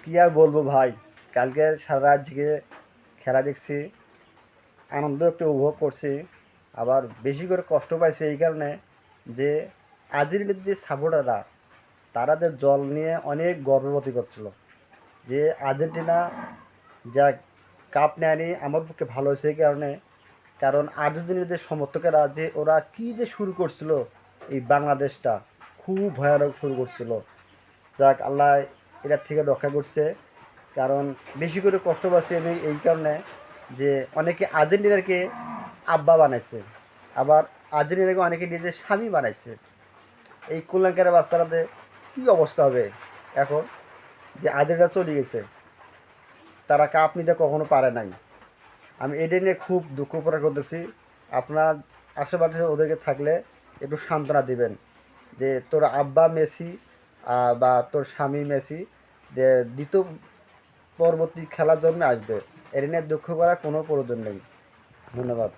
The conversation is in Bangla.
কি আর বলবো ভাই, কালকে সারা রাত জেগে খেলা দেখছি, আনন্দ একটু উপভোগ করছি। আবার বেশি করে কষ্ট পাইছি এই কারণে যে আর্জেন্টিনার যে সাপোর্টাররা তারা যে দল নিয়ে অনেক গর্ববোধ করছিল যে আর্জেন্টিনা যা কাপ নেয়নি আমার পক্ষে ভালো হয়েছে এই কারণে। কারণ আর্জেন্টিনার যে সমর্থকেরা যে ওরা কি যে শুরু করছিল, এই বাংলাদেশটা খুব ভয়ানক শুরু করছিল। যাক আল্লাহ এটার থেকে রক্ষা করছে। কারণ বেশি করে কষ্ট পাচ্ছি আমি এই কারণে যে অনেকে আর্জেন্টিনাকে আব্বা বানাইছে, আবার আর্জেন্টিনাকে অনেকে নিজের স্বামী বানাইছে। এই কুলাঙ্কারের বাচ্চারাদের কী অবস্থা হবে এখন, যে আর্জেন্টিনা চলে গেছে, তারা কাপ নিতে কখনো পারে নাই। আমি এটা নিয়ে খুব দুঃখ প্রকাশ করতেছি। আপনার আশেপাশে ওদেরকে থাকলে একটু সান্ত্বনা দিবেন যে তোর আব্বা মেসি বা তোর স্বামী মেসি যে দ্বিতীয় পরবর্তী খেলার জন্য আসবে, এটা নিয়ে দুঃখ করার কোনো প্রয়োজন নেই। ধন্যবাদ।